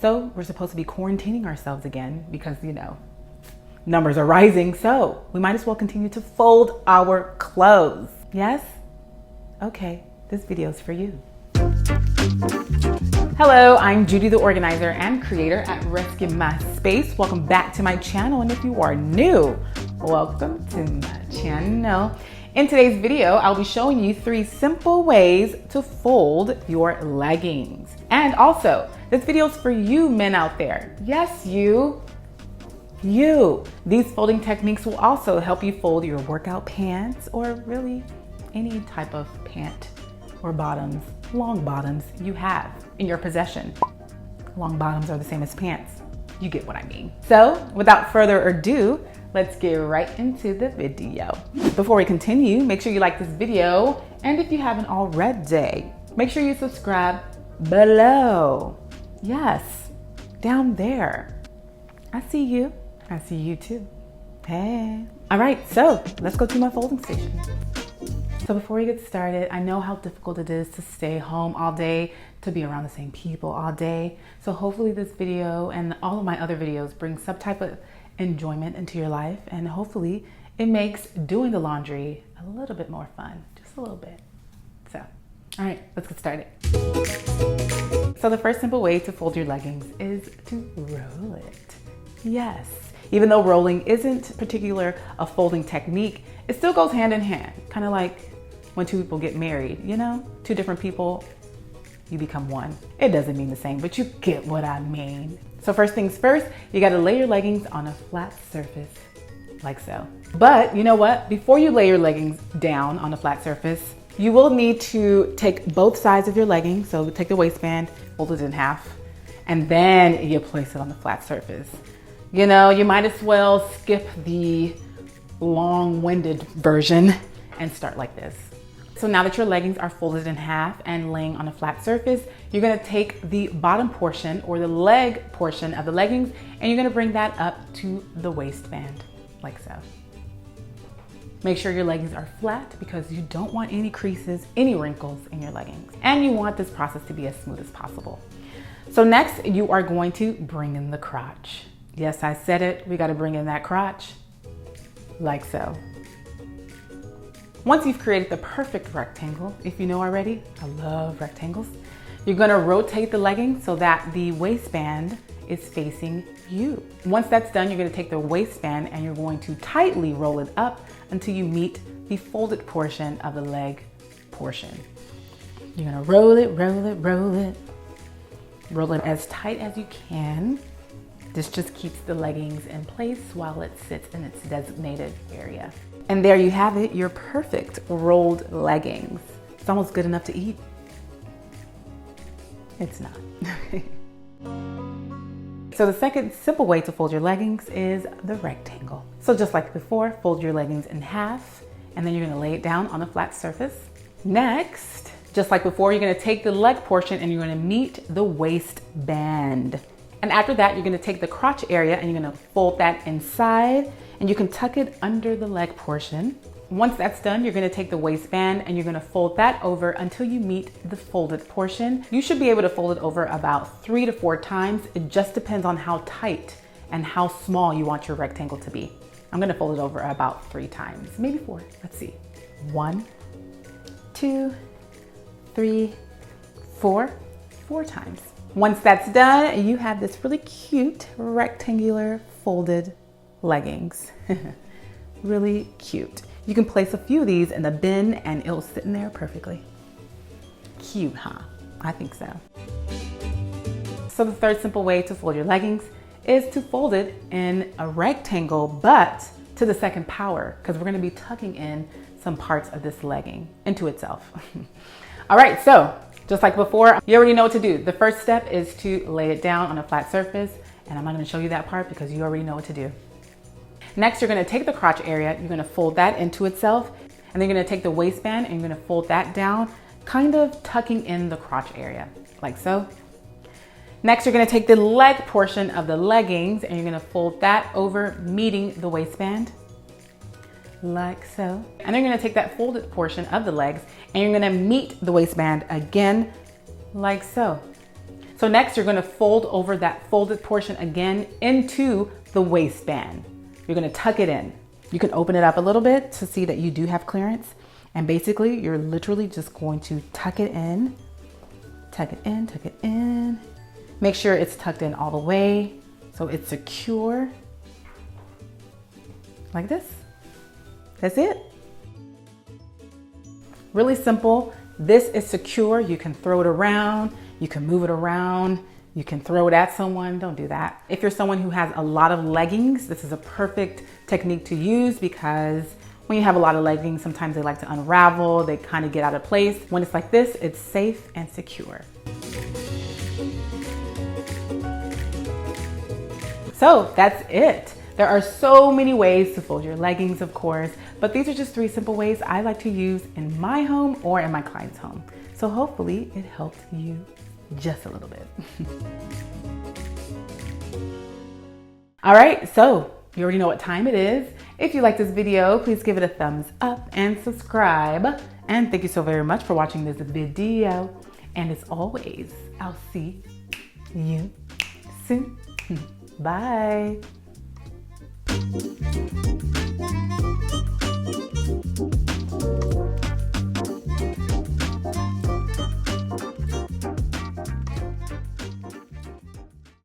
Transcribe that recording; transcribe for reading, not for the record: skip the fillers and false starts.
So we're supposed to be quarantining ourselves again because, you know, numbers are rising. So we might as well continue to fold our clothes. Yes? Okay, this video is for you. Hello, I'm Judy, the organizer and creator at Rescue My Space. Welcome back to my channel. And if you are new, welcome to my channel. In today's video, I'll be showing you 3 simple ways to fold your leggings. And also, this video is for you men out there. Yes, you. These folding techniques will also help you fold your workout pants or really any type of pant or bottoms, long bottoms you have in your possession. Long bottoms are the same as pants. You get what I mean. So without further ado, let's get right into the video. Before we continue, make sure you like this video. And if you haven't already, make sure you subscribe below. Yes, down there. I see you. I see you too. Hey. All right, so let's go to my folding station. So before we get started, I know how difficult it is to stay home all day, to be around the same people all day. So hopefully this video and all of my other videos bring some type of enjoyment into your life, and hopefully it makes doing the laundry a little bit more fun, just a little bit. So, all right, let's get started. So the first simple way to fold your leggings is to roll it. Yes, even though rolling isn't particular a folding technique, it still goes hand in hand, kind of like when 2 people get married, you know, 2 different people, you become one. It doesn't mean the same, but you get what I mean. So first things first, you gotta lay your leggings on a flat surface, like so. But you know what? Before you lay your leggings down on a flat surface, you will need to take both sides of your leggings. So take the waistband, fold it in half, and then you place it on the flat surface. You know, you might as well skip the long-winded version and start like this. So now that your leggings are folded in half and laying on a flat surface, you're gonna take the bottom portion or the leg portion of the leggings and you're gonna bring that up to the waistband, like so. Make sure your leggings are flat because you don't want any creases, any wrinkles in your leggings. And you want this process to be as smooth as possible. So next, you are going to bring in the crotch. Yes, I said it, we gotta bring in that crotch, like so. Once you've created the perfect rectangle, if you know already, I love rectangles, you're gonna rotate the legging so that the waistband is facing you. Once that's done, you're gonna take the waistband and you're going to tightly roll it up until you meet the folded portion of the leg portion. You're gonna roll it, roll it, roll it. Roll it as tight as you can. This just keeps the leggings in place while it sits in its designated area. And there you have it, your perfect rolled leggings. It's almost good enough to eat. It's not. So the second simple way to fold your leggings is the rectangle. So just like before, fold your leggings in half, and then you're gonna lay it down on a flat surface. Next, just like before, you're gonna take the leg portion and you're gonna meet the waistband. And after that, you're gonna take the crotch area and you're gonna fold that inside and you can tuck it under the leg portion. Once that's done, you're gonna take the waistband and you're gonna fold that over until you meet the folded portion. You should be able to fold it over about 3 to 4 times. It just depends on how tight and how small you want your rectangle to be. I'm gonna fold it over about 3 times, maybe 4, let's see. 1, 2, 3, 4 times. Once that's done, you have this really cute rectangular folded leggings. Really cute. You can place a few of these in the bin and it'll sit in there perfectly. Cute, huh? I think so. So the third simple way to fold your leggings is to fold it in a rectangle, but to the second power, because we're gonna be tucking in some parts of this legging into itself. All right, so just like before, you already know what to do. The first step is to lay it down on a flat surface, and I'm not gonna show you that part because you already know what to do. Next, you're gonna take the crotch area, you're gonna fold that into itself, and then you're gonna take the waistband and you're gonna fold that down, kind of tucking in the crotch area, like so. Next, you're gonna take the leg portion of the leggings and you're gonna fold that over, meeting the waistband, like so. And then you're gonna take that folded portion of the legs and you're gonna meet the waistband again, like so. So next you're gonna fold over that folded portion again into the waistband. You're gonna tuck it in. You can open it up a little bit to see that you do have clearance. And basically you're literally just going to tuck it in, tuck it in, tuck it in. Make sure it's tucked in all the way so it's secure. Like this. That's it. Really simple. This is secure. You can throw it around. You can move it around. You can throw it at someone. Don't do that. If you're someone who has a lot of leggings, this is a perfect technique to use because when you have a lot of leggings, sometimes they like to unravel. They kind of get out of place. When it's like this, it's safe and secure. So that's it. There are so many ways to fold your leggings, of course, but these are just 3 simple ways I like to use in my home or in my client's home. So hopefully it helped you just a little bit. All right, so you already know what time it is. If you like this video, please give it a thumbs up and subscribe. And thank you so very much for watching this video. And as always, I'll see you soon. Bye.